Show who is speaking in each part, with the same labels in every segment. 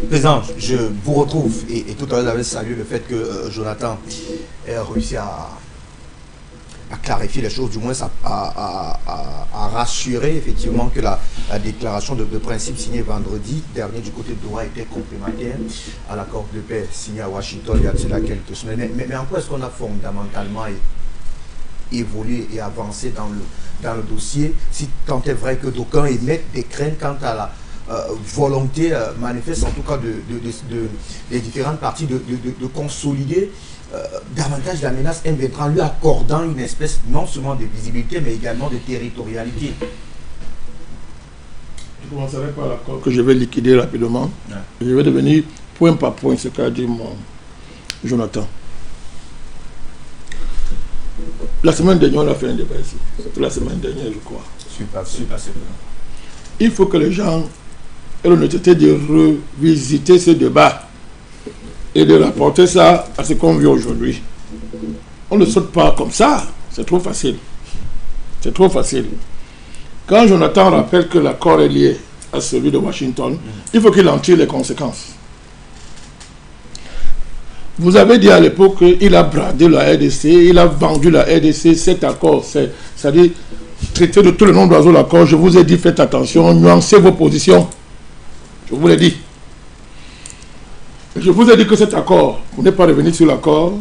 Speaker 1: Président, je vous retrouve et tout à l'heure j'avais salué le fait que Jonathan ait réussi à clarifier les choses, du moins à rassurer effectivement que la déclaration de principe signée vendredi dernier du côté de Doha était complémentaire à l'accord de paix signé à Washington il y a quelques semaines. Mais en quoi est-ce qu'on a fondamentalement évolué et avancé dans le dossier, si tant est vrai que d'aucuns émettent des craintes quant à la volonté manifeste en tout cas des différentes parties de consolider davantage la menace M23 en lui accordant une espèce non seulement de visibilité mais également de territorialité.
Speaker 2: Je commencerai par l'accord que je vais liquider rapidement. Ouais. Je vais devenir point par point ce qu'a dit mon Jonathan. La semaine dernière, on a fait un débat ici. C'était la semaine dernière, je crois.
Speaker 1: Super.
Speaker 2: Il faut que les gens aient l'honnêteté de revisiter ce débat et de rapporter ça à ce qu'on vit aujourd'hui. On ne saute pas comme ça. C'est trop facile. C'est trop facile. Quand Jonathan rappelle que l'accord est lié à celui de Washington, il faut qu'il en tire les conséquences. Vous avez dit à l'époque qu'il a bradé la RDC, il a vendu la RDC, cet accord, c'est-à-dire traiter de tout le nom d'oiseaux l'accord. Je vous ai dit, faites attention, nuancez vos positions. Je vous l'ai dit. Je vous ai dit que cet accord, vous n'êtes pas revenu sur l'accord,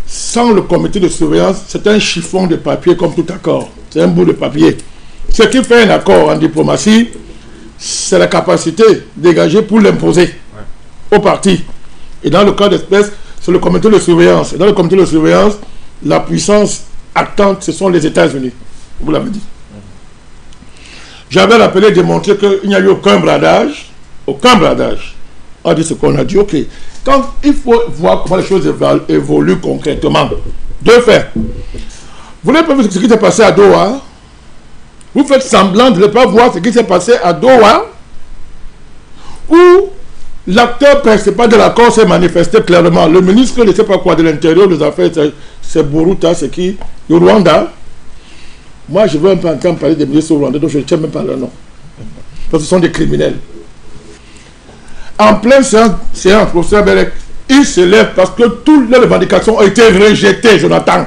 Speaker 2: sans le comité de surveillance, c'est un chiffon de papier comme tout accord. C'est un bout de papier. Ce qui fait un accord en diplomatie, c'est la capacité dégagée pour l'imposer au parti. Et dans le cas d'espèce, c'est le comité de surveillance. Et dans le comité de surveillance, la puissance actante, ce sont les États-Unis. Vous l'avez dit. J'avais rappelé, démontré qu'il n'y a eu aucun bradage. Aucun bradage. On a dit ce qu'on a dit. Ok. Quand il faut voir comment les choses évoluent concrètement. Deux faits. Vous n'avez pas vu ce qui s'est passé à Doha. Vous faites semblant de ne pas voir ce qui s'est passé à Doha. Où l'acteur principal de l'accord s'est manifesté clairement. Le ministre, je ne sais pas quoi, de l'Intérieur, des Affaires, c'est Boruta, c'est qui? Le Rwanda. Moi, je veux un peu entendre parler des ministres rwandais, donc je ne tiens même pas leur nom. Parce que ce sont des criminels. En pleine séance, professeur Belek, il se lève parce que toutes les revendications ont été rejetées, Jonathan.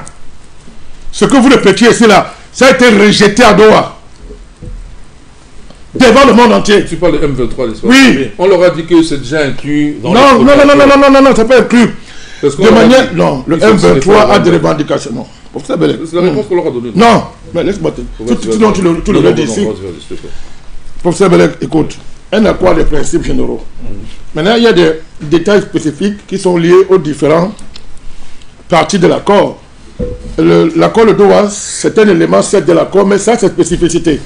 Speaker 2: Ce que vous répétiez ici, là, ça a été rejeté à Doha. Devant le monde entier.
Speaker 3: Tu parles de M23, n'est-ce pas?
Speaker 2: Oui.
Speaker 3: On leur a dit que c'est déjà inclus dans
Speaker 2: non, c'est pas inclus. De manière, non, le M23 a des revendications. Non.
Speaker 3: C'est la réponse qu'on leur a donnée.
Speaker 2: Non, mais laisse-moi te dire. Tu le dis ici. Professeur Belek, écoute, un accord des principes généraux. Maintenant, il y a des détails spécifiques qui sont liés aux différentes parties de l'accord. L'accord de Doha, c'est un élément certes de l'accord, mais ça, c'est spécificité.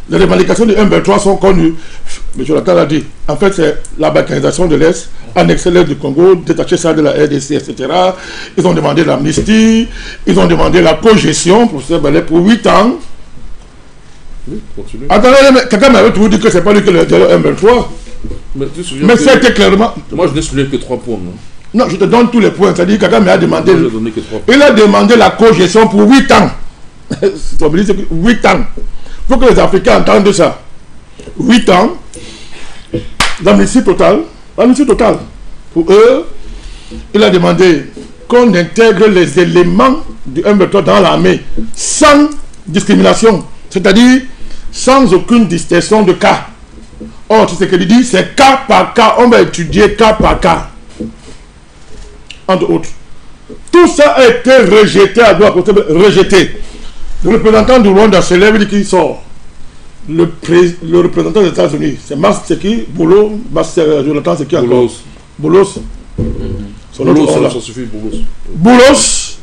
Speaker 2: Les revendications du M23 sont connues. M. Jonathan l'a dit. En fait, c'est la balkanisation de l'Est, annexer l'Est du Congo, détacher ça de la RDC, etc. Ils ont demandé l'amnistie, ils ont demandé la cogestion pour 8 ans.
Speaker 3: Oui, continue.
Speaker 2: Attendez, quelqu'un m'avait toujours dit que c'est pas lui qui l'a dit le M23. Mais c'était clairement.
Speaker 3: Moi, je n'ai soulevé que 3 points, non?
Speaker 2: Non, je te donne tous les points. C'est-à-dire que quelqu'un m'a demandé.
Speaker 3: Il
Speaker 2: a demandé la cogestion pour 8 ans. 8 ans. Il faut que les Africains entendent ça. 8 ans, l'amnistie totale. L'amnistie totale. Pour eux, il a demandé qu'on intègre les éléments du M23 dans l'armée sans discrimination. C'est-à-dire sans aucune distinction de cas. Or, tu sais ce qu'il dit, c'est cas par cas. On va étudier cas par cas. Entre autres. Tout ça a été rejeté à droite. Rejeté. Le représentant du Rwanda se lève et dit qu'il sort. Le représentant des États-Unis, c'est qui? Boulot, Jonathan, c'est qui encore? Boulos.
Speaker 3: Ça suffit, Boulos.
Speaker 2: Boulos,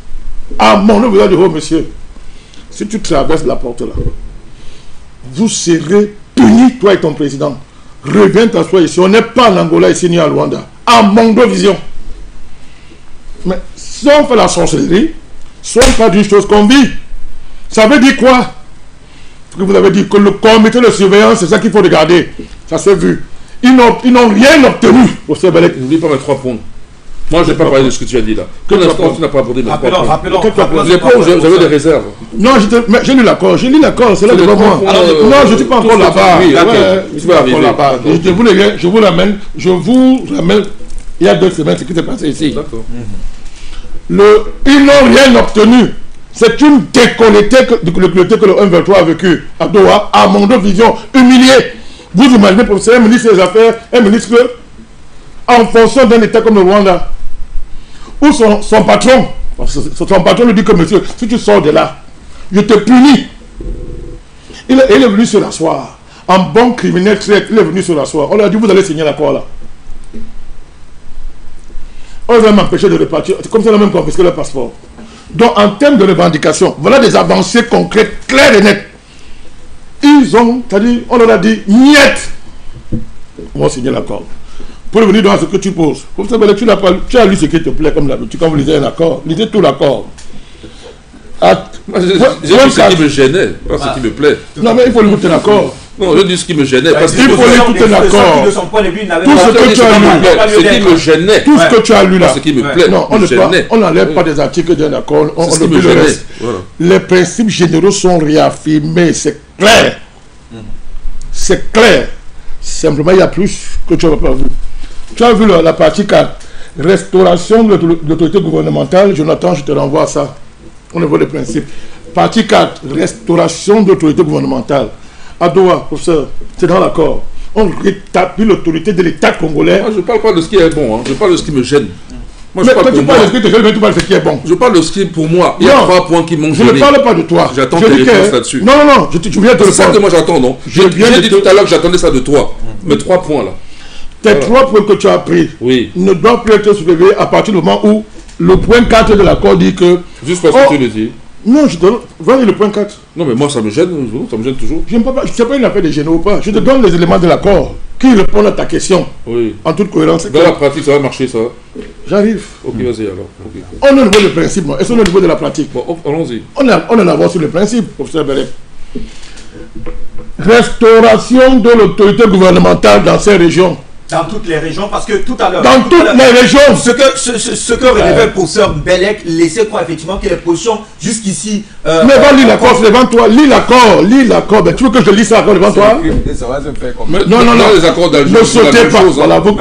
Speaker 2: à mon nom, vous avez dit, oh monsieur, si tu traverses la porte là, vous serez puni, toi et ton président. Reviens t'asseoir ici. On n'est pas en Angola ici ni en Rwanda. À Mondovision. Mais si on fait la sorcellerie, si on fait d'une chose qu'on vit, ça veut dire quoi? Que vous avez dit que le comité de surveillance, c'est ça qu'il faut regarder. Ça s'est vu. Ils n'ont rien obtenu.
Speaker 3: N'oublie pas mes 3 points. Moi, je n'ai pas parlé de ce que tu as dit là. Pour l'instant, tu n'as pas abordé mes 3 points.
Speaker 1: Rappelons.
Speaker 3: Les points où j'avais des réserves.
Speaker 2: Non, j'ai lu l'accord, c'est là devant moi. Non, je ne suis pas encore là-bas.
Speaker 3: Oui,
Speaker 2: je ne suis pas encore là-bas. Je vous l'amène, il y a 2 semaines, ce qui s'est passé ici.
Speaker 3: D'accord.
Speaker 2: Ils n'ont rien obtenu. C'est une décolleté que le 1-23 a vécu à Doha, à Mondo Vision, humilié. Vous imaginez, professeur, un ministre des Affaires, un ministre en fonction d'un État comme le Rwanda, où son patron lui dit que monsieur, si tu sors de là, je te punis. Il est venu se rasseoir. En bon criminel traite, il est venu se rasseoir. On lui a dit, vous allez signer l'accord là. On va m'empêcher de repartir. C'est comme ça, on a même confisqué le passeport. Donc, en termes de revendication, voilà des avancées concrètes, claires et nettes. Ils ont, c'est-à-dire, on leur a dit, niet. On va signer l'accord. Pour revenir dans ce que tu poses. Comme ça, tu as lu ce qui te plaît, comme d'habitude, quand vous lisez un accord. Lisez tout l'accord.
Speaker 3: J'ai dit ce qui me gênait, pas ce qui me plaît.
Speaker 2: Non, mais il faut lire tout un accord.
Speaker 3: Non, je dis ce qui me gênait. Parce
Speaker 2: il faut lire tout un accord. Tout ce que tu as lu.
Speaker 3: Ce qui me gênait.
Speaker 2: Tout ce que tu as lu là.
Speaker 3: Ce qui me plaît.
Speaker 2: Non, on n'enlève pas des articles d'un accord. On
Speaker 3: ce qui me gênait.
Speaker 2: Les principes généraux sont réaffirmés. C'est clair. C'est clair. Simplement, il y a plus que tu n'as pas vu. Tu as vu la partie 4. Restauration de l'autorité gouvernementale. Jonathan, je te renvoie à ça. Au niveau des principes. Partie 4. Restauration de l'autorité gouvernementale. À Doha, professeur, c'est dans l'accord. On rétablit l'autorité de l'État congolais.
Speaker 3: Moi, je ne parle pas de ce qui est bon, hein. Je parle de ce qui me gêne. Moi,
Speaker 2: mais quand tu parles de ce qui te gêne, mais tu parles de ce qui est bon.
Speaker 3: Je parle de ce qui est pour moi. Il y a 3 points qui m'ont gêné.
Speaker 2: Je ne parle pas de toi.
Speaker 3: J'attends tes réponses là-dessus.
Speaker 2: Non, je viens de le
Speaker 3: C'est ça que moi j'attends, non? J'ai dit tout à l'heure que j'attendais ça de toi. Mes 3 points là.
Speaker 2: Tes 3 points que tu as pris ne doivent plus être soulevés à partir du moment où le point 4 de l'accord dit que...
Speaker 3: Juste parce que tu le dis.
Speaker 2: Non, je donne. Voilà le point 4.
Speaker 3: Non, mais moi, ça me gêne toujours.
Speaker 2: Je ne sais pas une affaire de gêner ou pas. Je te donne les éléments de l'accord qui répondent à ta question.
Speaker 3: Oui.
Speaker 2: En toute cohérence.
Speaker 3: Dans la pratique, ça va marcher, ça.
Speaker 2: J'arrive.
Speaker 3: Ok, vas-y alors. Okay.
Speaker 2: On est au niveau du principe, non? Est-ce qu'on est au niveau de la pratique?
Speaker 3: Bon, allons-y.
Speaker 2: On en avance sur le principe, professeur Belek. Restauration de l'autorité gouvernementale dans ces régions.
Speaker 1: Dans toutes les régions, parce que tout à l'heure...
Speaker 2: Dans toutes les régions.
Speaker 1: Ce que relevait le professeur Belek laissait croire effectivement que les positions jusqu'ici...
Speaker 2: mais va lire l'accord, c'est devant toi. Lis l'accord. Ben, tu veux que je lise ça encore devant toi?
Speaker 4: Ça va se faire comme ça.
Speaker 2: Non.
Speaker 3: Les accords d'Alger,
Speaker 2: ne sautez pas. Voilà, vous...
Speaker 3: Non.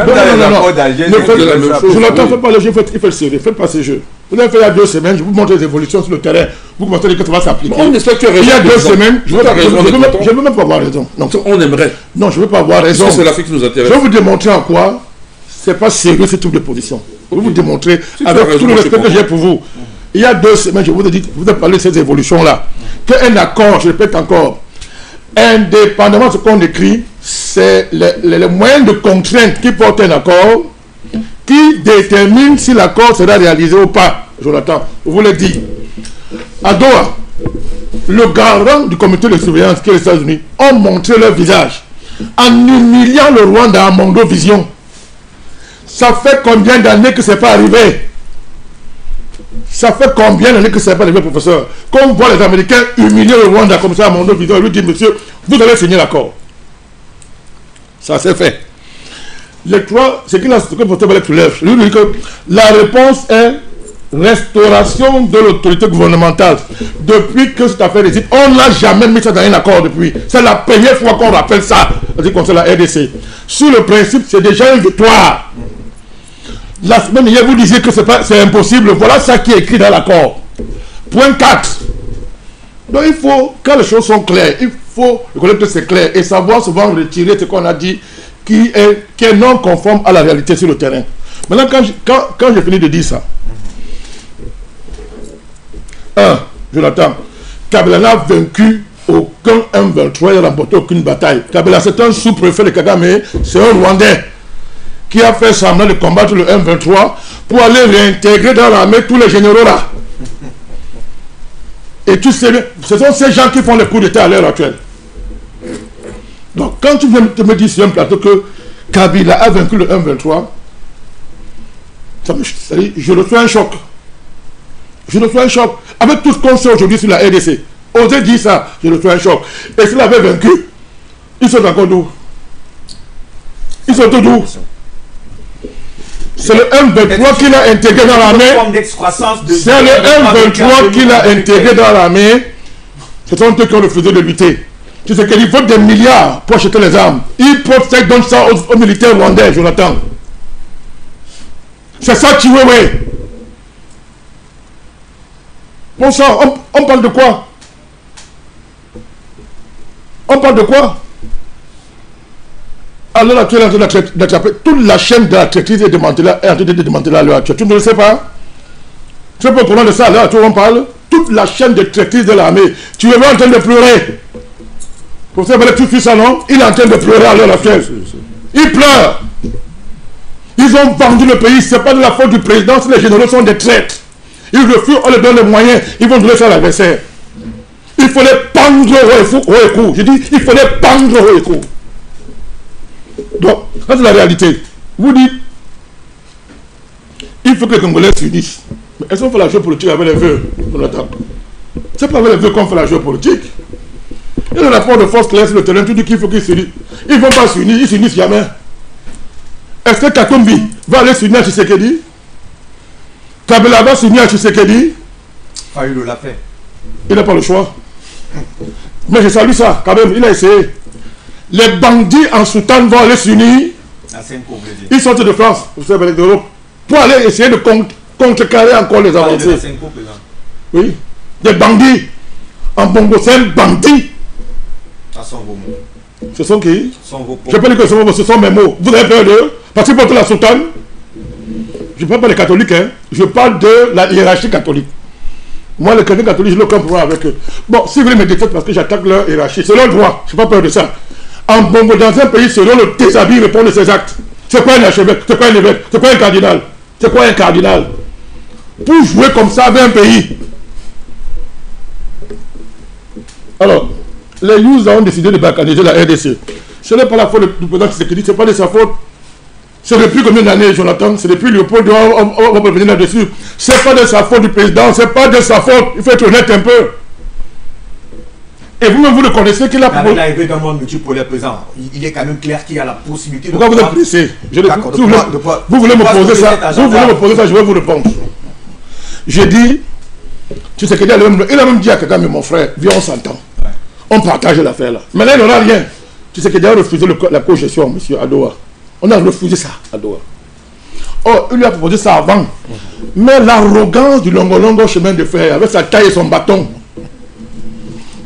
Speaker 2: Je l'attends, faites pas le jeu, il fait le sérieux. Faites pas ce jeu. Vous avez fait il y a 2 semaines, je vous montre les évolutions sur le terrain. Vous commencez à dire que ça va s'appliquer.
Speaker 3: On espère que tu as raison.
Speaker 2: Il y a 2 semaines, je ne veux même pas avoir raison. Non.
Speaker 3: On aimerait.
Speaker 2: Non, je ne veux pas avoir raison.
Speaker 3: C'est l'Afrique qui nous intéresse.
Speaker 2: Je vais vous démontrer en quoi c'est pas sérieux ce type de position. Je vais vous démontrer avec tout le respect que j'ai pour vous. Il y a 2 semaines, je vous ai dit, vous avez parlé de ces évolutions-là. Qu'un accord, je répète encore, indépendamment de ce qu'on écrit, c'est les moyens de contrainte qui portent un accord qui détermine si l'accord sera réalisé ou pas. Jonathan, je vous l'ai dit. À Doha, le garant du comité de surveillance qui est les États-Unis ont montré leur visage en humiliant le Rwanda à Mondo Vision. Ça fait combien d'années que ce n'est pas arrivé? Ça fait combien d'années que ce n'est pas arrivé, professeur? Qu'on voit les Américains humilier le Rwanda comme ça à Mondo Vision et lui dire, monsieur, vous allez signer l'accord. Ça s'est fait. Les 3, c'est que le professeur Belek soulève. Lui dit que la réponse est restauration de l'autorité gouvernementale. Depuis que cette affaire existe, on n'a jamais mis ça dans un accord depuis. C'est la première fois qu'on rappelle ça. C'est comme ça la RDC. Sur le principe, c'est déjà une victoire. La semaine dernière, vous disiez que c'est impossible. Voilà ça qui est écrit dans l'accord. Point 4. Donc il faut, quand les choses sont claires, il faut reconnaître que c'est clair et savoir souvent retirer ce qu'on a dit qui est non conforme à la réalité sur le terrain. Maintenant, quand j'ai fini de dire ça, Jonathan, Kabila n'a vaincu aucun M23, il n'a remporté aucune bataille. Kabila, c'est un sous-préfet de Kagame, c'est un Rwandais qui a fait semblant de combattre le M23 pour aller réintégrer dans l'armée tous les généraux là. Et tu sais, ce sont ces gens qui font les coups d'État à l'heure actuelle. Donc, quand tu viens de me dire sur un plateau que Kabila a vaincu le M23, je reçois un choc. Je reçois un choc. Avec tout ce qu'on sait aujourd'hui sur la RDC, osez dire ça, je reçois un choc. Et s'il avait vaincu, ils sont encore d'où? Ils sont d'où? C'est le M23 qu'il a intégré dans l'armée. C'est le M23 qu'il a intégré dans l'armée. Ce sont eux qui ont refusé de lutter. Tu sais qu'il faut des milliards pour acheter les armes. Ils protègent, donnent ça aux militaires rwandais, Jonathan. C'est ça qui ouais. Bon sang, on parle de quoi? On parle de quoi? Alors actuelle, en train d'attraper toute la chaîne de la traîtrise et de démanteler à l'heure actuelle. Tu ne le sais pas? Tu sais pas comment de ça à l'heure actuelle on parle? Toute la chaîne de traîtrise de l'armée. Tu es en train de pleurer. Pour ça, tu fais ça, non? Il est en train de pleurer à l'heure actuelle. Il pleure. Ils ont vendu le pays. Ce n'est pas de la faute du président si les généraux sont des traîtres. Ils refusent, on leur donne les moyens. Ils vont donner ça à l'adversaire. Il faut les pendre au écou. Je dis, il faut les pendre au écou. Donc, ça c'est la réalité. Vous dites, il faut que les Congolais s'unissent. Mais est-ce qu'on fait la géopolitique avec les vœux? C'est pas avec les vœux qu'on fait la géopolitique. Il y a un rapport de force claire sur le terrain, tu dis qu'il faut qu'ils s'unissent. Ils ne vont pas s'unir, ils s'unissent jamais. Est-ce que Katumbi va aller s'unir à Tshisekedi? Kabila va s'unir à Tshisekedi?
Speaker 1: Fayulu l'a fait.
Speaker 2: Il n'a pas le choix. Mais je salue ça, quand même, il a essayé. Les bandits en soutane vont aller s'unir. Ils sortent de France, vous savez, d'Europe, pour aller essayer de contrecarrer encore les avancées. Oui, des bandits. En Bongo, c'est un bandit. Ce sont qui? Je peux dire que ce sont mes mots. Vous avez peur d'eux? Parce que pour la soutane, je ne parle pas des catholiques, hein. Je parle de la hiérarchie catholique. Moi, les chrétiens catholiques, je n'ai aucun problème avec eux. Bon, si vous voulez me détester parce que j'attaque leur hiérarchie, c'est leur droit. Je n'ai pas peur de ça. En Bongo, dans un pays, selon le déshabille répond de ses actes. C'est quoi un archevêque? C'est quoi un évêque? C'est quoi un cardinal? C'est quoi un cardinal? Pour jouer comme ça avec un pays. Alors, les Youths ont décidé de balkaniser la RDC. Ce n'est pas la faute du président Tshisekedi, ce n'est pas de sa faute. C'est depuis combien d'années, Jonathan? C'est depuis Léopold, on va revenir là-dessus. Ce n'est pas de sa faute du président, ce n'est pas de sa faute. Il faut être honnête un peu. Et vous-même, vous le connaissez qu'il a proposé.
Speaker 1: Avec l'arrivée d'un monde multipolaire présent, il est quand même clair qu'il y a la possibilité
Speaker 2: de... Pourquoi vous êtes pressé? Vous voulez me poser ça? Vous voulez me poser ça, je vais vous répondre. J'ai dit, Tshisekedi, il a même dit à Kagame, mon frère, viens, on s'entend. On partage l'affaire là. Mais là, il n'y aura rien. Tshisekedi a refusé la co-gestion, monsieur, à Doha. On a refusé ça à Doha. Oh, il lui a proposé ça avant. Mais l'arrogance du Longo chemin de fer, avec sa taille et son bâton.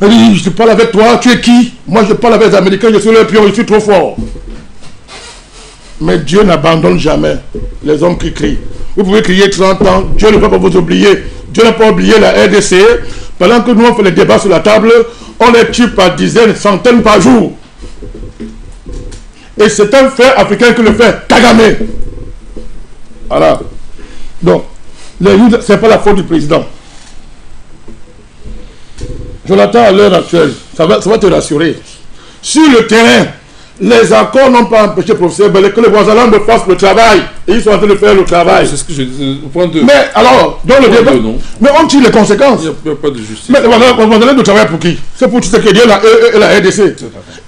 Speaker 2: Il dit, je parle avec toi, tu es qui? Moi, je parle avec les Américains, je suis leur pion, je suis trop fort. Mais Dieu n'abandonne jamais les hommes qui crient. Vous pouvez crier 30 ans, Dieu ne va pas vous oublier. Dieu n'a pas oublié la RDC. Pendant que nous, on fait les débats sur la table, on les tue par dizaines, centaines par jour. Et c'est un fait africain qui le fait, Kagame. Voilà. Donc, ce n'est pas la faute du président. Jonathan, à l'heure actuelle, ça va te rassurer. Sur le terrain, les accords n'ont pas empêché le professeur Belé que les voisins ne fassent le travail. Et ils sont en train de faire le travail.
Speaker 3: C'est ce que je dis. Point 2.
Speaker 2: Mais alors, dans le débat, mais on tire les conséquences.
Speaker 3: Il n'y a pas de justice.
Speaker 2: Mais les voisins de travail pour qui? C'est pour Tshisekedi et la RDC.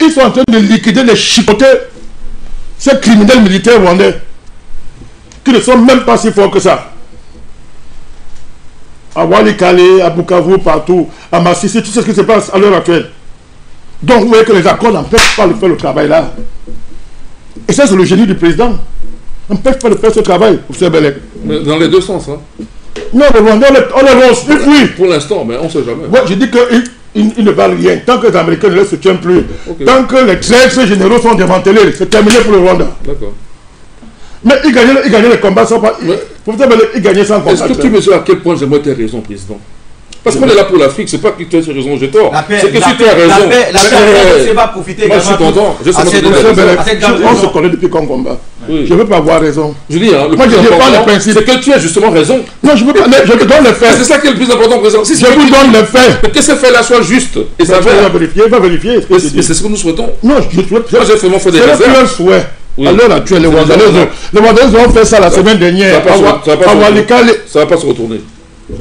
Speaker 2: Ils sont en train de liquider, de chipoter ces criminels militaires rwandais qui ne sont même pas si forts que ça. À Walikale, à Bukavu, partout, à Massissi, tout ce qui se passe à l'heure actuelle. Donc vous voyez que les accords n'empêchent pas de faire le travail là. Et ça c'est le génie du président. N'empêche pas de faire ce travail, M. Belek.
Speaker 3: Mais dans les deux sens, hein.
Speaker 2: Non, mais on les lance, oui.
Speaker 3: Pour l'instant, mais on ne sait jamais.
Speaker 2: Moi je dis qu'ils ne valent rien. Tant que les Américains ne les soutiennent plus, okay. Tant que les 13 généraux sont démantelés, c'est terminé pour le Rwanda.
Speaker 3: D'accord.
Speaker 2: Mais il gagnait les combats sans pas. Il gagnait sans combat.
Speaker 3: Est-ce que tu mesures à quel point j'aimerais tes raison, président? Parce qu'on est là pour l'Afrique, c'est pas que tu as raison, j'ai tort. C'est que si tu as raison.
Speaker 1: La va profiter.
Speaker 3: Moi, je suis content.
Speaker 2: On se connaît depuis qu'on combat. Je ne veux pas avoir raison.
Speaker 3: Je dis,
Speaker 2: moi, je n'ai pas le principe.
Speaker 3: C'est que tu as justement raison.
Speaker 2: Non, je veux pas. Je te donne les faits.
Speaker 3: C'est ça qui est le plus important, président.
Speaker 2: Je vous donne les faits.
Speaker 3: Mais que ces faits-là soient justes. Et ça
Speaker 2: va vérifier.
Speaker 3: Mais c'est ce que nous souhaitons.
Speaker 2: Non, je souhaite.
Speaker 3: Moi, j'ai vraiment fait des réserves.
Speaker 2: C'est un souhait. À l'heure actuelle, les Rwandais ont fait ça la semaine dernière.
Speaker 3: Ça ne va pas se retourner.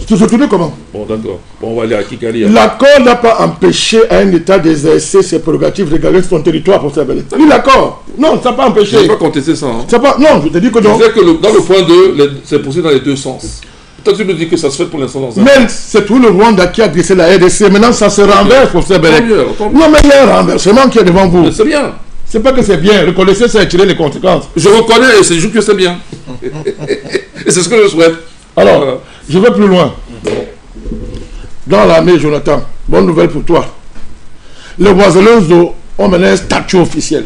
Speaker 2: Se tourner comment?
Speaker 3: Bon, d'accord. Bon, on va aller à Kigali.
Speaker 2: L'accord n'a pas empêché à un État d'exercer ses prérogatives régaliennes sur son territoire pour faire belle. Oui, l'accord. Non, ça n'a pas empêché.
Speaker 3: Je n'ai pas contesté ça. Hein.
Speaker 2: Non, je te dis que non.
Speaker 3: Je disais que dans le point 2, c'est possible dans les deux sens. Toi, tu nous dis que ça se fait pour l'instant dans un.
Speaker 2: Mais c'est tout le Rwanda qui a glissé la RDC. Maintenant, ça se renverse pour faire belle. Non, mais il y a un renversement qui est devant vous.
Speaker 3: C'est bien.
Speaker 2: C'est pas que c'est bien. Reconnaissez, c'est tirer les conséquences.
Speaker 3: Je reconnais et c'est juste que c'est bien. Et c'est ce que je souhaite.
Speaker 2: Alors, je vais plus loin. Dans l'armée, Jonathan, bonne nouvelle pour toi. Les Ouazalonzo ont maintenant un statut officiel.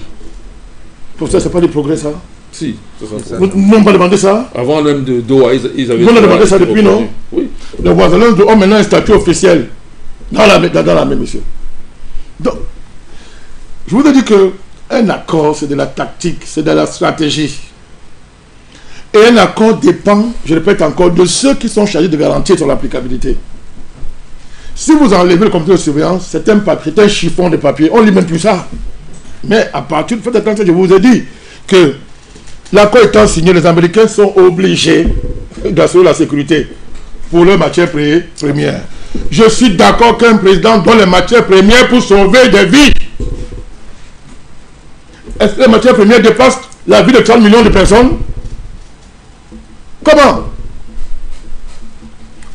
Speaker 2: Pour ça, c'est pas du progrès, ça?
Speaker 3: Si, c'est ça.
Speaker 2: Vous n'avez pas demandé ça?
Speaker 3: Avant même de Doha, ils avaient...
Speaker 2: Vous n'avez demandé ça depuis, non?
Speaker 3: Oui.
Speaker 2: Les Ouazalonzo ont maintenant un statut officiel. Dans l'armée, monsieur. Donc, je vous ai dit que un accord, c'est de la tactique, c'est de la stratégie. Et un accord dépend, je répète encore, de ceux qui sont chargés de garantir son applicabilité. Si vous enlevez le comité de surveillance, c'est un papier, c'est un chiffon de papier, on ne lit même plus ça. Mais à partir de faites attention, je vous ai dit que l'accord étant signé, les Américains sont obligés d'assurer la sécurité pour leurs matières premières. Je suis d'accord qu'un président donne les matières premières pour sauver des vies. Est-ce que les matières premières dépassent la vie de 30 millions de personnes? Comment?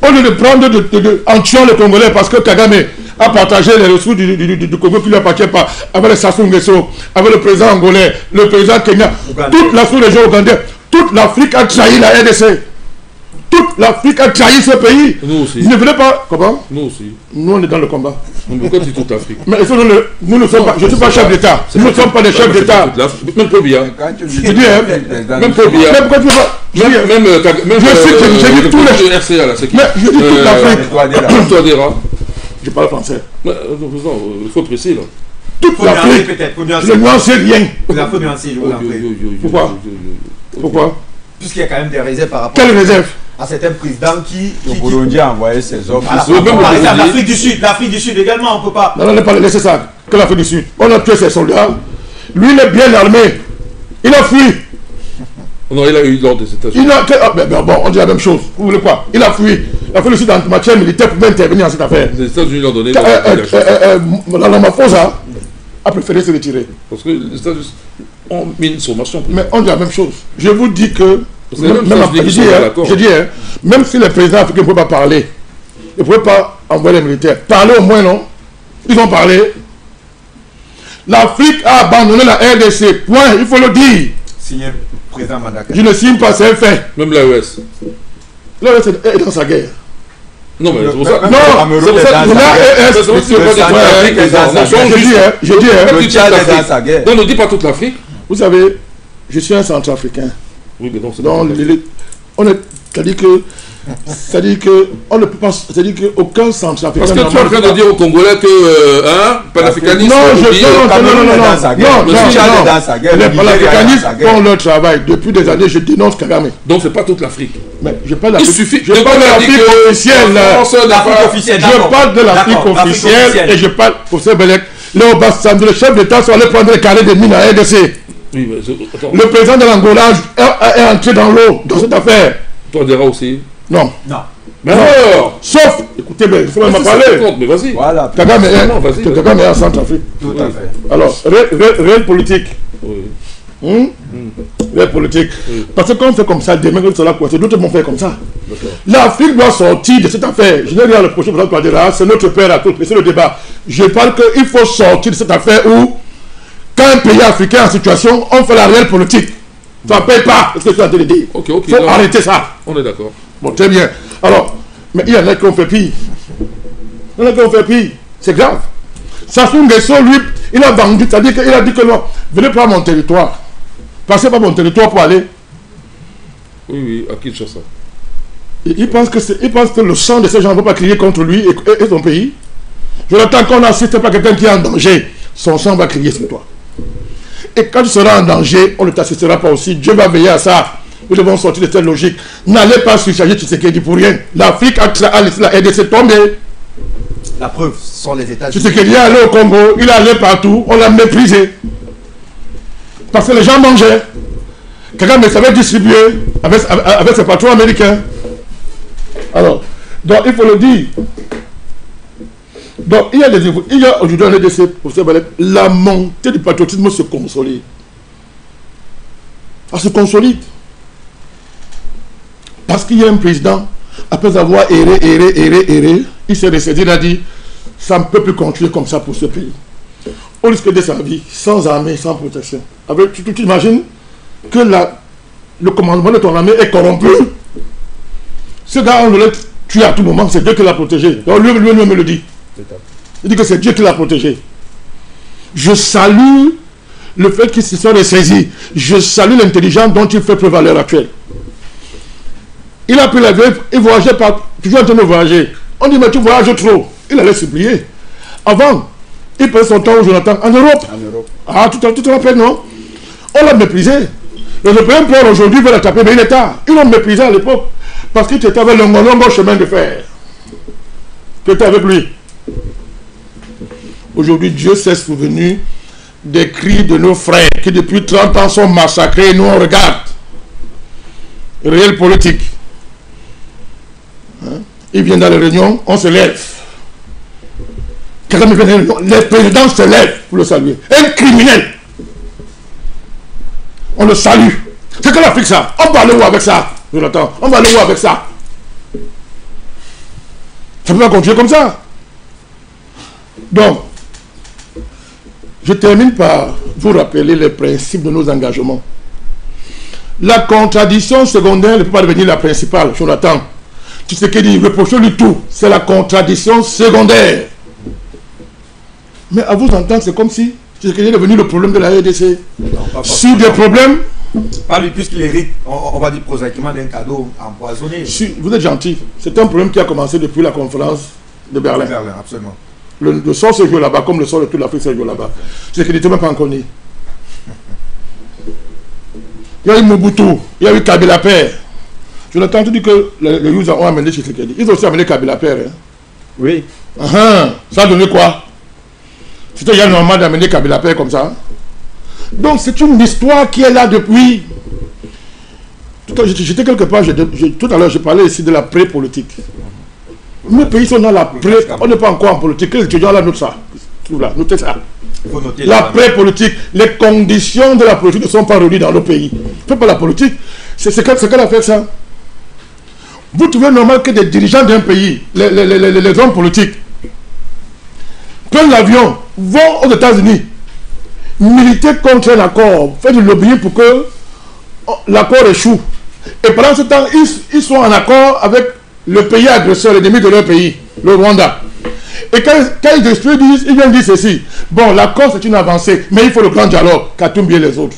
Speaker 2: Au lieu de prendre en tuant les Congolais parce que Kagame a partagé les ressources du Congo qui ne lui appartient pas avec le Sassou Nguesso, avec le président angolais, le président Kenya, toute la sous-région ougandaise, toute l'Afrique a trahi la RDC. Toute l'Afrique a trahi ce pays.
Speaker 3: Nous aussi.
Speaker 2: Vous ne venez pas. Comment?
Speaker 3: Nous aussi.
Speaker 2: Nous, on est dans le combat.
Speaker 3: Pourquoi tu dis toute l'Afrique?
Speaker 2: Mais nous ne sommes pas. Je ne suis pas chef d'État. Nous ne sommes pas des chefs d'État.
Speaker 3: Même pas bien.
Speaker 2: Je dis, hein.
Speaker 3: Même pas bien.
Speaker 2: Même pourquoi tu vas.
Speaker 3: Même
Speaker 2: je dis tous les
Speaker 3: RCA là, c'est qui?
Speaker 2: Mais je dis toute l'Afrique.
Speaker 3: Touadéra.
Speaker 2: Je parle français.
Speaker 3: Non, il faut préciser là.
Speaker 2: Toute l'Afrique. Je n'en sais rien.
Speaker 1: Il faut nuancer, je vous en prie.
Speaker 2: Pourquoi? Pourquoi?
Speaker 1: Puisqu'il y a quand même des réserves par rapport
Speaker 2: Quelle réserve?
Speaker 1: à certains présidents qui...
Speaker 4: Le Burundi a envoyé ses hommes.
Speaker 1: Par exemple, l'Afrique du Sud également, on ne peut pas...
Speaker 2: Non, pas laisser ça. Que l'Afrique du Sud. On a tué ses soldats. Lui, il est bien armé. Il a fui.
Speaker 3: Non, il a eu l'ordre des États-Unis.
Speaker 2: Bon, on dit la même chose. Vous voulez quoi? Il a fui. L'Afrique du Sud en matière militaire pour intervenir dans cette affaire.
Speaker 3: Les États-Unis l'ont donné.
Speaker 2: La Ramaphosa a préféré se retirer.
Speaker 3: Parce que les États-Unis ont mis une sommation.
Speaker 2: Mais on dit la même chose. Je vous dis que... Je dis, même si les présidents africains ne pouvaient pas parler, ils ne pouvaient pas envoyer les militaires. Parler au moins, non? Ils ont parlé. L'Afrique a abandonné la RDC. Point. Il faut le dire.
Speaker 1: Signé président Madaka.
Speaker 2: Je ne signe pas, c'est un fait.
Speaker 3: Même l'AES.
Speaker 2: L'AES est dans sa guerre.
Speaker 3: Non, mais c'est pour ça.
Speaker 2: Non, c'est pour ça que je dis,
Speaker 4: le Tchad est dans sa guerre.
Speaker 3: Non, ne dis pas toute l'Afrique.
Speaker 2: Vous savez, je suis un centrafricain.
Speaker 3: Oui, mais non, c'est
Speaker 2: c'est-à-dire que on ne peut pas, c'est-à-dire qu'aucun centrafricain.
Speaker 3: Parce que tu es en train de dire aux Congolais que panafricanisme.
Speaker 2: Non, les panafricanistes font leur travail. Depuis des années, je dénonce Kagame.
Speaker 3: Donc c'est pas toute l'Afrique.
Speaker 2: Mais je parle de
Speaker 3: Il suffit.
Speaker 2: Je parle de l'Afrique officielle. Je parle de l'Afrique officielle et je parle pour ce Belek. Le Obasanjo, le chef d'État, sont allés prendre les carrés de mines à RDC.
Speaker 3: Oui, mais
Speaker 2: le président de l'Angola est entré dans l'eau dans cette affaire.
Speaker 3: Toi, Dera aussi?
Speaker 1: Non.
Speaker 2: Mais alors, sauf, écoutez, il faut même parler.
Speaker 3: Mais vas-y.
Speaker 4: Voilà.
Speaker 2: Kagame est en Centrafrique.
Speaker 1: Tout à fait.
Speaker 2: Alors, réel politique.
Speaker 3: Oui.
Speaker 2: Réel politique. Oui. Parce que quand on fait comme ça, demain, quand cela coince, d'autres vont faire comme ça. L'Afrique doit sortir de cette affaire. Je n'ai rien à le prochain président Touadéra, c'est notre père à tous, c'est le débat. Je parle qu'il faut sortir de cette affaire où, quand un pays africain en situation, on fait la réelle politique. Ça ne paye pas, c'est ce que je suis en train de dire. Il faut arrêter ça.
Speaker 3: On est d'accord.
Speaker 2: Bon, très bien. Alors, mais il y en a qui ont fait pire. Il y en a qui ont fait pire. C'est grave. Sassou Nguesso, lui, il a vendu, c'est-à-dire qu'il a dit que non, venez prendre mon territoire. Passez par mon territoire pour aller.
Speaker 3: Oui, à Kinshasa.
Speaker 2: Il pense que le sang de ces gens ne va pas crier contre lui et son pays. Je l'attends qu'on n'assiste pas quelqu'un qui est en danger. Son sang va crier sur toi. Et quand tu seras en danger, on ne t'assistera pas aussi. Dieu va veiller à ça. Nous devons sortir de cette logique. N'allez pas surcharger Tshisekedi pour rien. L'Afrique a laissé la RDC tomber.
Speaker 1: La preuve, ce sont les États-Unis.
Speaker 2: Tshisekedi est allé au Congo, il est allé partout, on l'a méprisé. Parce que les gens mangeaient. Kagame savait distribuer avec ses patrons américains. Alors, Donc, il faut le dire. Donc, il y a aujourd'hui en EDC, la montée du patriotisme se consolide. Elle se consolide. Parce qu'il y a un président, après avoir erré, il s'est ressaisi, il a dit, ça ne peut plus continuer comme ça pour ce pays. Au risque de sa vie, sans armée, sans protection. Tu t'imagines que le commandement de ton armée est corrompu. Ce gars, on le tue à tout moment, c'est Dieu qui l'a protégé. Donc lui-même me le dit. Il dit que c'est Dieu qui l'a protégé. Je salue le fait qu'il se soit ressaisi. Je salue l'intelligence dont il fait preuve à l'heure actuelle. Il a pris l'avion, il voyageait toujours en train de voyager. On dit, mais tu voyages trop. Il allait supplier. Avant, il passait son temps au Jonathan en Europe. Ah, tu te rappelles, non? On l'a méprisé. Le Européen pour aujourd'hui veut l'attraper, mais il est tard. Ils l'ont méprisé à l'époque parce qu'il était avec le long chemin de fer. Tu étais avec lui. Aujourd'hui, Dieu s'est souvenu des cris de nos frères qui depuis 30 ans sont massacrés et nous on regarde. Réel politique. Hein? Il vient dans les réunions, on se lève. Quelqu'un me vient dans les réunions, les présidents se lèvent pour le saluer. Un criminel. On le salue. C'est que l'Afrique ça. On va aller où avec ça? Je l'attends. On va aller où avec ça? Ça ne peut pas continuer comme ça. Donc, je termine par vous rappeler les principes de nos engagements. La contradiction secondaire ne peut pas devenir la principale, Jonathan. Tu sais qu'il dit, reprochez-lui tout. C'est la contradiction secondaire. Mais à vous entendre, c'est comme si c'est devenu le problème de la RDC. Si des problèmes...
Speaker 1: Pas lui, puisqu'il hérite, on va dire prosaïquement, d'un cadeau empoisonné.
Speaker 2: Si, vous êtes gentil. C'est un problème qui a commencé depuis la conférence de Berlin.
Speaker 1: Berlin, absolument.
Speaker 2: Le sort se joue là-bas, comme le sort de toute l'Afrique se joue là-bas. C'est qu'il n'était même pas encore né. Il y a eu Mobutu, il y a eu Kabila Père. Je l'ai entendu que les Youza ont amené Tshisekedi. Ils ont aussi amené Kabila Père. Hein? Oui. Ça a donné quoi? C'était déjà normal d'amener Kabila Père comme ça. Donc c'est une histoire qui est là depuis. J'étais quelque part, tout à l'heure, je parlais ici de la pré-politique. Nos pays sont dans la pré... On n'est pas encore en politique. Les étudiants là notent ça. Notez ça. La pré-politique. Les conditions de la politique ne sont pas réunies dans nos pays. Faites pas la politique. C'est qu'elle a fait ça. Vous trouvez normal que des dirigeants d'un pays, les hommes politiques, prennent l'avion, vont aux États-Unis, militer contre un accord, faire du lobbying pour que l'accord échoue. Et pendant ce temps, ils sont en accord avec le pays agresseur, l'ennemi de leur pays, le Rwanda. Et quand ils disent, ils viennent dire ceci. Bon, l'accord c'est une avancée, mais il faut le grand dialogue, Katumbi et les autres.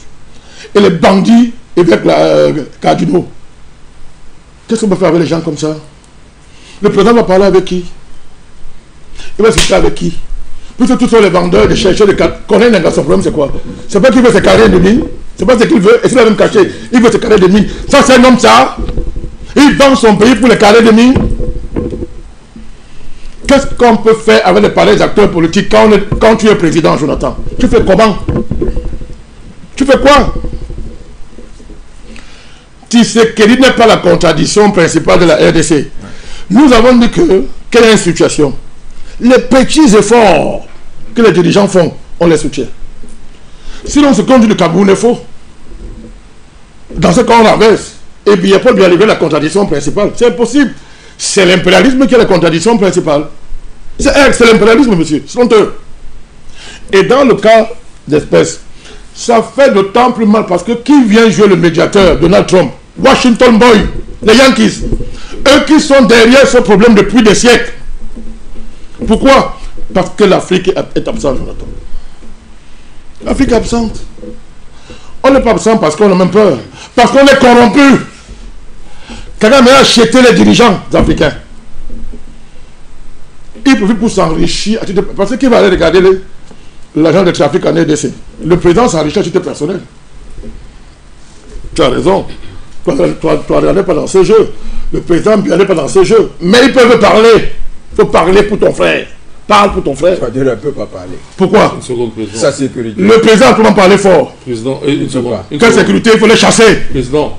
Speaker 2: Et les bandits avec la Cardinaux. Qu'est-ce qu'on peut faire avec les gens comme ça? Le président va parler avec qui? Il va discuter avec qui? Puisque tous sont les vendeurs, les chercheurs de cartes. Qu'on ait un son problème, c'est quoi? C'est pas qu'il veut se carrer de mine. C'est pas ce qu'il veut, et c'est même caché. Il veut se carrer de mine. Ça, c'est un homme, ça. Il vend son pays pour les carrer de mine. Qu'est-ce qu'on peut faire avec les palais acteurs politiques quand tu es président, Jonathan? Tu fais comment? Tu fais quoi? Tshisekedi n'est pas la contradiction principale de la RDC. Nous avons dit que, quelle est la situation? Les petits efforts que les dirigeants font, on les soutient. Sinon, ce qu'on dit du Cameroun est faux. Dans ce cas, on renverse. Et bien, il n'y a pas bien arriver la contradiction principale. C'est impossible. C'est l'impérialisme qui est la contradiction principale. C'est l'impérialisme, monsieur. C'est honteux. Et dans le cas d'espèce, ça fait d'autant plus mal parce que qui vient jouer le médiateur? Donald Trump. Washington Boy. Les Yankees. Eux qui sont derrière ce problème depuis des siècles. Pourquoi? Parce que l'Afrique est absente, Jonathan. L'Afrique est absente. On n'est pas absent parce qu'on a même peur. Parce qu'on est corrompu. Kagame a acheté les dirigeants africains. Il profite pour s'enrichir. Parce qu'il va aller regarder l'agent de trafic en RDC. Le président s'enrichit à titre personnel. Tu as raison. Toi, tu n'allais pas dans ce jeu. Le président n'allait pas dans ce jeu. Mais ils peuvent parler. Il faut parler pour ton frère. Parle pour ton frère.
Speaker 4: Il ne peut pas parler.
Speaker 2: Pourquoi?
Speaker 3: Une seconde, président.
Speaker 4: Sa sécurité.
Speaker 2: Le président peut en parler fort.
Speaker 3: Président, une seconde.
Speaker 2: Quelle sécurité? Il faut les chasser.
Speaker 3: Président.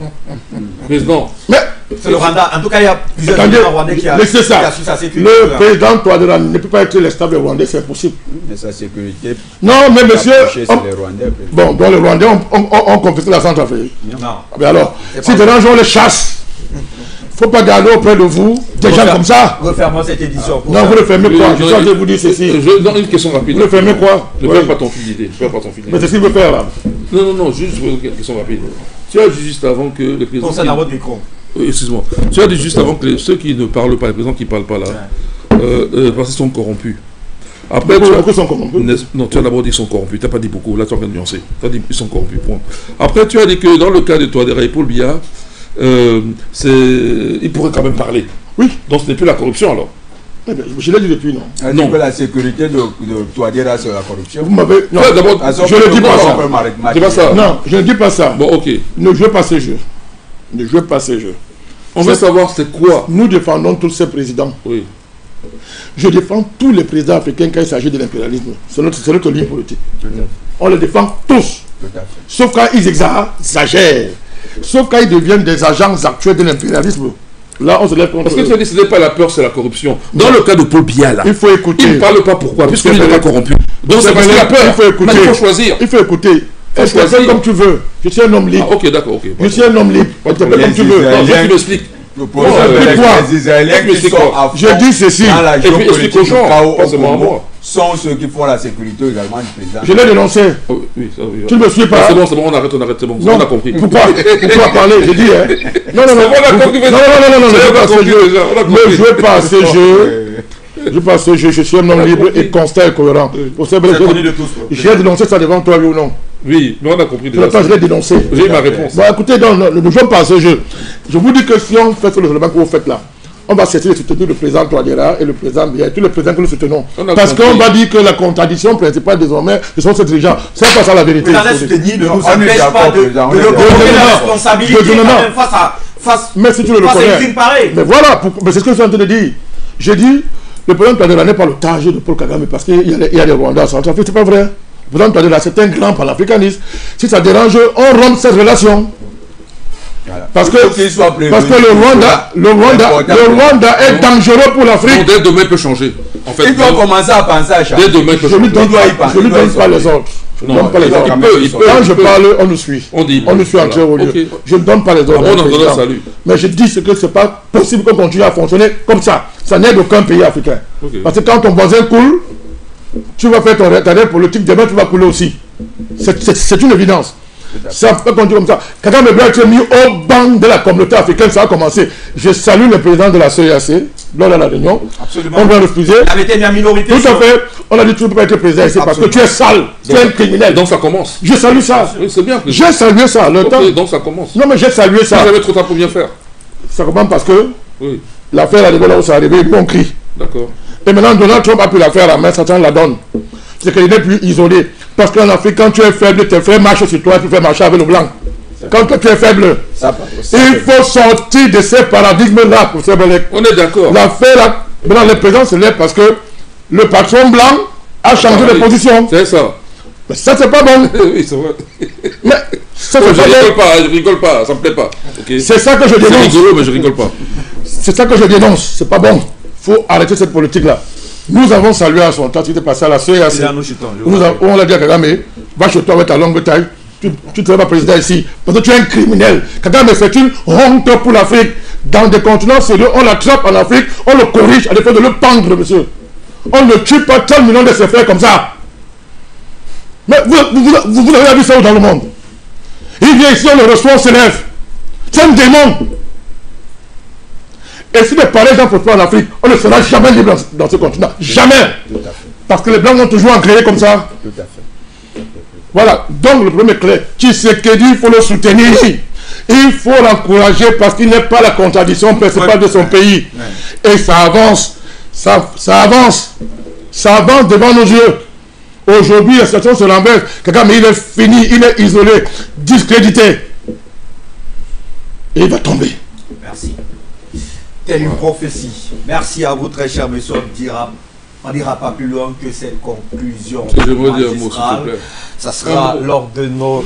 Speaker 3: Président.
Speaker 2: Mais
Speaker 1: C'est le Rwanda. En tout cas, il y a plusieurs présidents rwandais qui
Speaker 2: laissez ça.
Speaker 1: sa sécurité.
Speaker 2: Le président Touadéra ne peut pas être l'extable rwandais, c'est impossible.
Speaker 4: Mais sa sécurité.
Speaker 2: Non, mais monsieur.
Speaker 4: C'est les Rwandais.
Speaker 2: Bon, donc les Rwandais ont confisqué la Centrafrique.
Speaker 1: Non.
Speaker 2: Mais alors, si des gens on les chasse, il ne faut pas garder auprès de vous des gens comme ça.
Speaker 1: Refermons cette édition.
Speaker 2: Non, vous le fermez quoi? Je vais vous dire ceci.
Speaker 3: Non, une question rapide.
Speaker 2: Vous le fermez quoi?
Speaker 3: Ne perds pas ton fil d'idée.
Speaker 2: Mais c'est ce qu'il veut faire là.
Speaker 3: Non, juste une question rapide. Tu as dit juste avant que le président.
Speaker 1: Concernant à votre micro.
Speaker 3: Excuse-moi. Tu as dit juste avant que ceux qui ne parlent pas, les présidents qui ne parlent pas là, parce qu'ils sont corrompus. Après,
Speaker 2: beaucoup sont corrompus.
Speaker 3: Non, tu as d'abord dit qu'ils sont corrompus. Tu n'as pas dit beaucoup. Là, tu as rien de nuancer. Tu as dit qu'ils sont corrompus. Point. Après, tu as dit que dans le cas de Touadéra et Paul Biya, ils pourraient quand même parler.
Speaker 2: Oui.
Speaker 3: Donc ce n'est plus la corruption alors.
Speaker 2: Je l'ai dit depuis, non.
Speaker 4: Non. Que la sécurité de Touadéra, c'est la corruption.
Speaker 2: Vous m'avez. Non,
Speaker 3: d'abord,
Speaker 2: je ne dis pas ça.
Speaker 3: C'est pas ça.
Speaker 2: Non, je ne dis pas ça.
Speaker 3: Bon, ok.
Speaker 2: Ne jouez pas ce jeu. Ne jouez pas ce jeu.
Speaker 3: On veut savoir c'est quoi.
Speaker 2: Nous défendons tous ces présidents.
Speaker 3: Oui.
Speaker 2: Je défends tous les présidents africains quand il s'agit de l'impérialisme. C'est notre ligne politique. On les défend tous. Sauf quand ils exagèrent. Sauf quand ils deviennent des agents actuels de l'impérialisme. Là, on se lève contre.
Speaker 3: Parce que tu as dit que ce n'est pas la peur, c'est la corruption. Dans le cas de Paul Biya, là,
Speaker 2: il faut écouter.
Speaker 3: Il ne parle pas pourquoi, puisqu'il n'est pas corrompu. Donc c'est parce qu'il a peur.
Speaker 2: Il faut écouter.
Speaker 3: Mais il faut choisir.
Speaker 2: Il faut écouter. Fais comme tu veux. Je suis un homme libre.
Speaker 3: Ah, ok, d'accord, ok.
Speaker 2: Je suis un homme libre. Comme tu veux.
Speaker 3: Non, tu m'expliques.
Speaker 4: Les Israéliens qui sont à fond
Speaker 2: je dis ceci.
Speaker 4: dans la géopolitique du chaos
Speaker 3: pas seulement à moi.
Speaker 4: sont ceux qui font la sécurité également du président.
Speaker 2: Je l'ai dénoncé.
Speaker 3: Oui, ça, oui.
Speaker 2: Tu ne me suis pas.
Speaker 3: C'est bon, on arrête, c'est bon.
Speaker 2: Non,
Speaker 3: on a compris.
Speaker 2: Pourquoi parler? Je dis, hein. Non, ne jouez pas à ce jeu. Je pas à ce jeu. Je suis un homme libre et constant et cohérent. Pour ça, j'ai dénoncé ça devant toi, oui ou non?
Speaker 3: Oui, mais on a compris.
Speaker 2: Je l'ai dénoncé.
Speaker 3: J'ai ma réponse.
Speaker 2: Bon, écoutez, ne jouons pas à ce jeu. Je vous dis que si on fait le développement que vous faites là, on va cesser de soutenir le président Touadéra et le président Biya, tous les présidents que nous soutenons. Parce qu'on va dire que la contradiction principale désormais, ce sont ces dirigeants. C'est pas ça la vérité.
Speaker 1: Vous allez soutenir, ne nous empêche pas de reconnaître la responsabilité face.
Speaker 2: Mais si tu le reconnais. Mais voilà, c'est ce que je suis en train de dire. J'ai dit, le président Touadéra n'est pas le target de Paul Kagame parce qu'il y a des Rwandais en Centrafrique, c'est pas vrai. Le président Touadéra, c'est un grand panafricaniste. Si ça dérange, on rompt cette relation. Voilà. Parce que le Rwanda est dangereux pour l'Afrique.
Speaker 3: Dès demain, il peut changer. En fait,
Speaker 4: il doit commencer à penser à changer.
Speaker 3: Dès demain, il peut changer.
Speaker 2: Je ne lui donne pas les ordres. Je ne donne pas les ordres. Quand je parle, on nous suit. On nous suit en très haut lieu. Je ne donne pas les ordres. Mais je dis que ce n'est pas possible qu'on continue à fonctionner comme ça. Ça n'aide aucun pays africain. Parce que quand ton voisin coule, tu vas faire ton retard politique, demain tu vas couler aussi. C'est une évidence. Ça peut continuer comme ça. Kagame doit être mis au banc de la communauté africaine, ça a commencé. Je salue le président de la CEAC lors de la réunion.
Speaker 1: Absolument.
Speaker 2: On doit refuser.
Speaker 1: Il avait été mis en minorité.
Speaker 2: Tout à fait. On a dit que tu ne peux pas être président ici parce que tu es sale. Tu es un criminel.
Speaker 3: Donc ça commence.
Speaker 2: Je salue ça.
Speaker 3: Oui, c'est bien.
Speaker 2: J'ai salué ça.
Speaker 3: Donc ça commence.
Speaker 2: Non, mais j'ai salué ça.
Speaker 3: Vous avez trop tard pour bien faire.
Speaker 2: Ça commence parce que l'affaire arrivée là où ça arrivé, ils m'ont crié.
Speaker 3: D'accord.
Speaker 2: Et maintenant, Donald Trump a pu la faire à main, Satan la donne. C'est qu'il n'est plus isolé. Parce qu'en Afrique, quand tu es faible, tes frères marchent sur toi, tu fais marcher avec le blanc. Quand toi, tu es faible, il faut sortir de ces paradigmes-là pour ces blancs.
Speaker 3: On est d'accord.
Speaker 2: L'affaire là, maintenant, les présidents se lèvent parce que le patron blanc a changé de position.
Speaker 3: C'est ça.
Speaker 2: Mais ça, c'est pas bon.
Speaker 3: Oui, c'est vrai.
Speaker 2: Mais ça,
Speaker 3: je rigole pas, je rigole pas, ça me plaît pas. Okay.
Speaker 2: C'est ça que je dénonce.
Speaker 3: C'est rigolo, mais je rigole pas.
Speaker 2: C'est ça que je dénonce. C'est pas bon. Il faut arrêter cette politique-là. Nous avons salué à son temps, tu étais passé à la CEAC. On l'a dit à Kagame, va chez toi avec ta longue taille, tu ne seras pas président ici, parce que tu es un criminel. Kagame, c'est une honte pour l'Afrique. Dans des continents sérieux, on l'attrape en Afrique, on le corrige à défaut de le pendre, monsieur. On ne tue pas 30 millions de ses frères comme ça. Mais vous avez vu ça dans le monde. Il vient ici, on le reçoit, on s'élève. C'est un démon. Et si les pareils gens prospèrent en Afrique, on ne sera jamais libre dans ce continent. Jamais. Parce que les Blancs vont toujours en créer comme ça.
Speaker 4: Tout à fait.
Speaker 2: Voilà. Donc le premier clé, Tshisekedi, il faut le soutenir. Il faut l'encourager parce qu'il n'est pas la contradiction principale de son pays. Et ça avance. Ça avance. Ça avance devant nos yeux. Aujourd'hui, la situation se renverse. Kagame, il est fini, il est isolé, discrédité. Et il va tomber.
Speaker 1: Merci. Telle une prophétie. Merci à vous, très cher monsieur. On n'ira pas plus loin que cette conclusion.
Speaker 3: Je veux dire un mot, s'il te plaît.
Speaker 1: Ça sera lors de nos...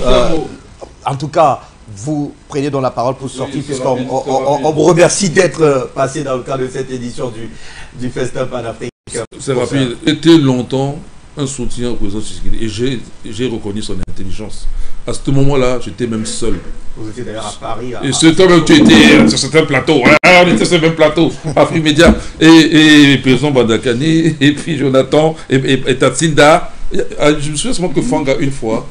Speaker 1: en tout cas, vous prenez donc la parole pour sortir, puisqu'on on vous remercie d'être passé dans le cadre de cette édition du Festin panafricain.
Speaker 3: C'est rapide. C'était longtemps un soutien au président Tshisekedi et j'ai reconnu son intelligence. À ce moment-là, j'étais même seul.
Speaker 1: Vous étiez d'ailleurs à Paris.
Speaker 3: Et c'était même, tu étais sur certains plateaux. On était sur le même plateau, Afrique Média. Et le président Bandakani, et puis Jonathan, et Tatsinda. Je me souviens seulement que Fanga, une fois,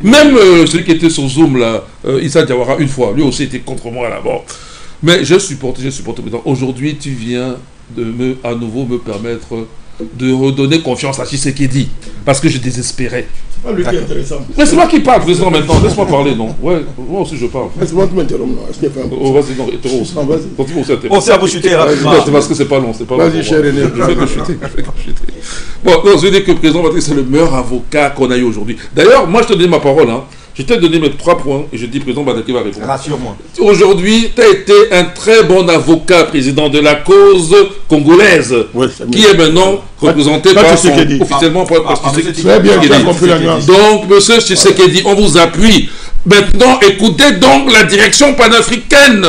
Speaker 3: même celui qui était sur Zoom, là, Issa Diawara, une fois, lui aussi était contre moi là-bas. Mais j'ai supporté le président. Aujourd'hui, tu viens de à nouveau me permettre de redonner confiance à Tshisekedi. Parce que je désespérais.
Speaker 2: C'est pas lui qui est intéressant.
Speaker 3: Mais c'est moi qui parle, président, maintenant. Laisse-moi parler, non? Ouais, moi aussi je parle.
Speaker 2: C'est moi qui m'interromps, non? Est-ce qu'il n'y a pas un...
Speaker 3: Oh, vas-y, non, hétéro.
Speaker 2: vas-y.
Speaker 3: Continue aussi à t'aimer.
Speaker 1: Pensez à vous chuter rapidement.
Speaker 3: C'est parce que c'est pas long, c'est pas long.
Speaker 2: Vas-y, cher René.
Speaker 3: Je fais que chuter, Bon, non, je veux dire que le président Patrick, c'est le meilleur avocat qu'on a eu aujourd'hui. D'ailleurs, moi, je te donne ma parole, hein. Je t'ai donné mes 3 points et je dis président Badaki va répondre.
Speaker 1: Rassure-moi.
Speaker 3: Aujourd'hui, tu as été un très bon avocat, président de la cause congolaise,
Speaker 2: Oui,
Speaker 3: qui est maintenant représenté par officiellement par Tshisekedi.
Speaker 2: Très bien, tu as compris la nuance.
Speaker 3: Donc, monsieur Tshisekedi, on vous appuie. Maintenant, écoutez donc la direction panafricaine.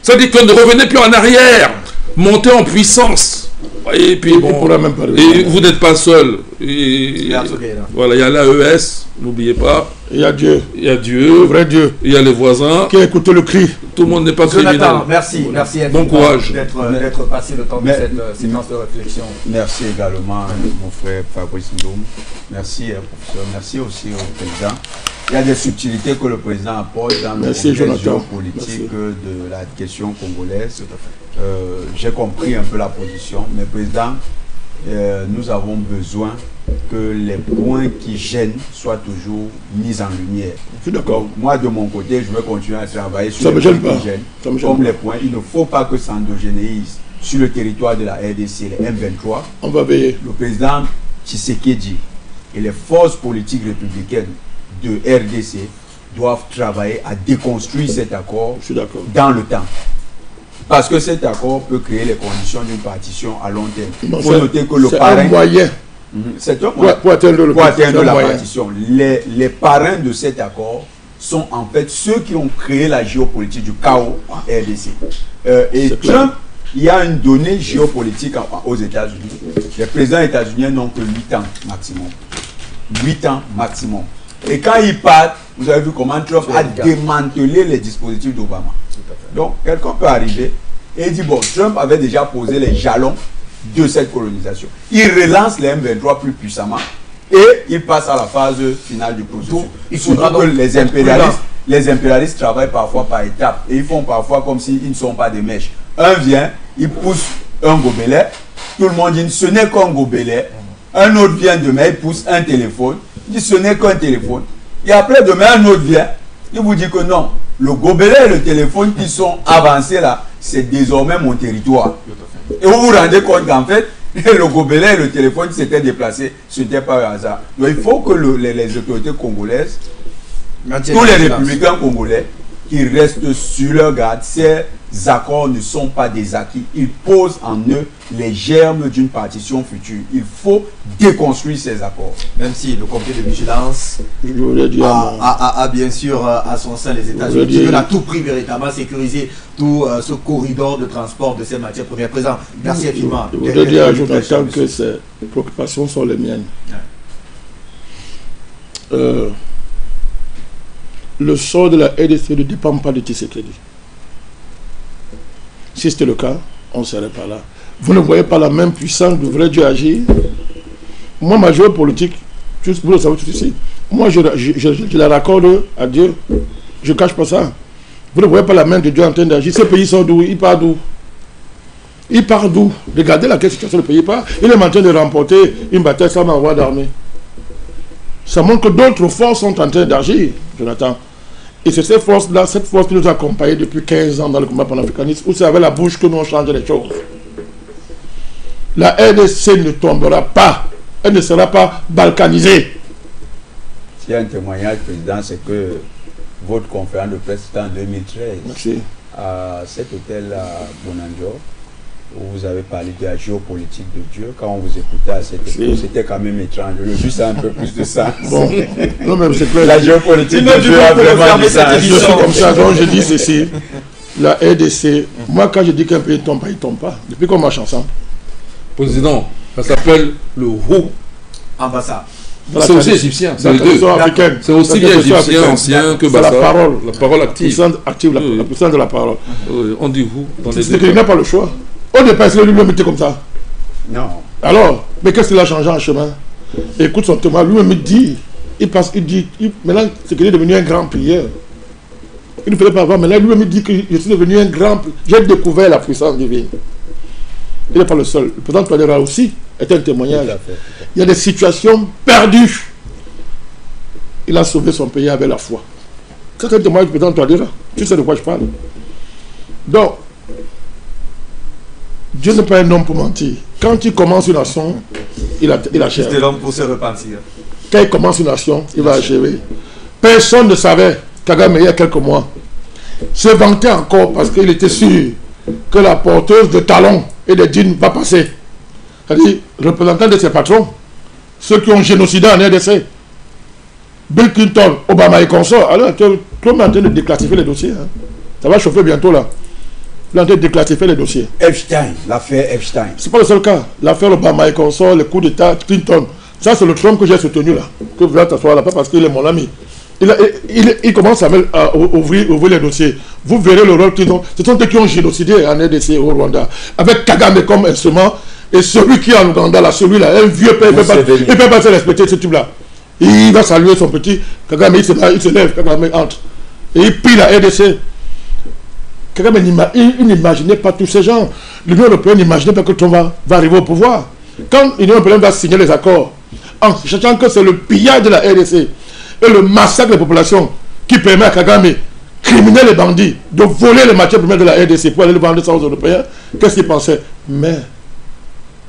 Speaker 3: Ça dit que ne revenez plus en arrière. Montez en puissance. Et puis bon, et vous n'êtes pas seul. Voilà, il y a l'AES, n'oubliez pas.
Speaker 2: Il y a Dieu.
Speaker 3: Il y a Dieu.
Speaker 2: Le vrai Dieu.
Speaker 3: Il y a les voisins.
Speaker 2: Qui a écouté le cri.
Speaker 3: Tout le monde n'est pas criminel.
Speaker 1: Jonathan, merci
Speaker 3: bon courage
Speaker 1: d'être passé le temps de cette séquence de réflexion.
Speaker 4: Merci également mon frère Fabrice Ndoum. Merci professeur. Merci aussi au président. Il y a des subtilités que le président apporte dans le contexte géopolitique de la question congolaise. J'ai compris un peu la position, mais président, nous avons besoin que les points qui gênent soient toujours mis en lumière.
Speaker 2: Je suis d'accord.
Speaker 4: Moi, de mon côté, je vais continuer à travailler sur les points qui gênent. Comme les points, il ne faut pas que ça endogénéise sur le territoire de la RDC, les M23.
Speaker 2: On va veiller.
Speaker 4: Le président Tshisekedi et les forces politiques républicaines de RDC doivent travailler à déconstruire cet accord dans le temps. Parce que cet accord peut créer les conditions d'une partition à long terme. Il faut noter que le parrain... C'est un moyen pour atteindre la partition. Les parrains de cet accord sont en fait ceux qui ont créé la géopolitique du chaos en RDC. Et Trump, il y a une donnée géopolitique aux États-Unis. Les présidents états-uniens n'ont que 8 ans maximum. 8 ans maximum. Et quand ils partent, vous avez vu comment Trump a démantelé les dispositifs d'Obama. Donc, quelqu'un peut arriver et dire, bon, Trump avait déjà posé les jalons de cette colonisation. Il relance les M23 plus puissamment et il passe à la phase finale du processus. Il faudra que les impérialistes travaillent parfois par étapes et ils font parfois comme s'ils ne sont pas des mèches. Un vient, il pousse un gobelet, tout le monde dit ce n'est qu'un gobelet. Un autre vient demain, il pousse un téléphone, il dit ce n'est qu'un téléphone. Et après demain, un autre vient, il vous dit que non, le gobelet et le téléphone qui sont avancés là, c'est désormais mon territoire. Et vous vous rendez compte qu'en fait, le gobelet et le téléphone qui s'étaient déplacés, ce n'était pas un hasard. Donc il faut que les autorités congolaises, tous les républicains congolais, qui restent sur leur garde. Ces accords ne sont pas des acquis. Ils posent en eux les germes d'une partition future. Il faut déconstruire ces accords.
Speaker 1: Même si le comité de vigilance a bien sûr à son sein les États-Unis qui veulent à tout prix véritablement sécuriser tout ce corridor de transport de ces matières premières. Président, merci infiniment.
Speaker 2: Je voudrais dire à Jonathan que ces préoccupations sont les miennes. Le sort de la RDC ne dépend pas de Tshisekedi. Si c'était le cas, on ne serait pas là. Vous ne voyez pas la même puissance de vrai Dieu agir. Moi, ma géopolitique, vous le savez tout ici, moi je la raccorde à Dieu. Je ne cache pas ça. Vous ne voyez pas la main de Dieu en train d'agir. Ces pays sont d'où? Ils partent d'où? Ils partent d'où? Regardez laquelle situation le pays part. Il est en train de remporter une bataille sans envoi d'armée. Ça montre que d'autres forces sont en train d'agir, Jonathan. Et c'est cette force-là, cette force qui nous a accompagnés depuis 15 ans dans le combat panafricaniste, où c'est avec la bouche que nous on change les choses. La RDC ne tombera pas. Elle ne sera pas balkanisée.
Speaker 4: S'il y a un témoignage, président, c'est que votre conférence de presse c'était en 2013.
Speaker 2: Merci.
Speaker 4: À cet hôtel à Bonanjo, où vous avez parlé de la géopolitique de Dieu. Quand on vous écoutait à cette époque, c'était quand même étrange. Le juste a un peu plus de sens.
Speaker 2: Bon, non, même c'est clair.
Speaker 4: La géopolitique de Dieu a vraiment du sens.
Speaker 2: Je suis comme ça, donc je dis ceci. La RDC, moi quand je dis qu'un pays ne tombe pas, il ne tombe pas. Depuis qu'on marche ensemble.
Speaker 3: Président, ça s'appelle le Haut
Speaker 1: Ambassade.
Speaker 3: C'est aussi égyptien, c'est les deux. C'est aussi bien égyptien ancien que Bassa. La parole active.
Speaker 2: La puissance de la parole.
Speaker 3: On dit vous dans les
Speaker 2: deux. Il n'a pas le choix. Au départ, est-ce que lui-même était comme ça?
Speaker 4: Non.
Speaker 2: Alors, mais qu'est-ce qu'il a changé en chemin? Écoute son témoin, lui-même il dit, maintenant c'est qu'il est devenu un grand prieur. Il ne fallait pas avoir, mais là lui-même il dit que je suis devenu un grand prieur. J'ai découvert la puissance divine. Il n'est pas le seul. Le président Touadéra aussi est un témoignage. Il y a des situations perdues. Il a sauvé son pays avec la foi. C'est un témoignage du président Touadéra. Tu sais de quoi je parle. Donc, Dieu n'est pas un homme pour mentir. Quand il commence une nation, il achève.
Speaker 1: C'est l'homme pour se repentir.
Speaker 2: Quand il commence une nation, il va achever. Personne ne savait, Kagame, il y a quelques mois, se vantait encore parce qu'il était sûr que la porteuse de talons et de jeans va passer. C'est-à-dire, représentant de ses patrons, ceux qui ont génocidé en RDC, Bill Clinton, Obama et consorts. Alors, tout le monde est en train de déclassifier les dossiers. Hein. Ça va chauffer bientôt là. Il est en train de déclassifier les dossiers.
Speaker 4: Epstein, l'affaire Epstein.
Speaker 2: Ce n'est pas le seul cas. L'affaire Obama et consorts, le coup d'État, Clinton. Ça, c'est le Trump que j'ai soutenu là. Que vous allez t'asseoir là, pas parce qu'il est mon ami. Il commence à ouvrir les dossiers. Vous verrez le rôle qu'ils ont. Ce sont eux qui ont génocidé en RDC au Rwanda. Avec Kagame comme instrument. Et celui qui est en Ouganda, là, celui-là, un vieux père, il ne peut pas se respecter ce type-là. Il va saluer son petit. Kagame, il se lève, Kagame entre. Et il pille la RDC. Kagame, il n'imaginait pas tous ces gens. L'Union européenne n'imaginait pas que Trump va arriver au pouvoir. Quand l'Union européenne va signer les accords, en sachant que c'est le pillage de la RDC et le massacre des populations qui permet à Kagame criminer les bandits, de voler les matières premières de la RDC pour aller le vendre ça aux Européens, qu'est-ce qu'il pensait? Mais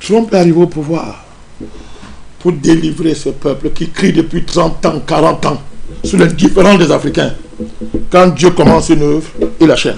Speaker 2: Trump est arrivé au pouvoir pour délivrer ce peuple qui crie depuis 30 ans, 40 ans, sous l'indifférence des Africains. Quand Dieu commence une œuvre, il achève.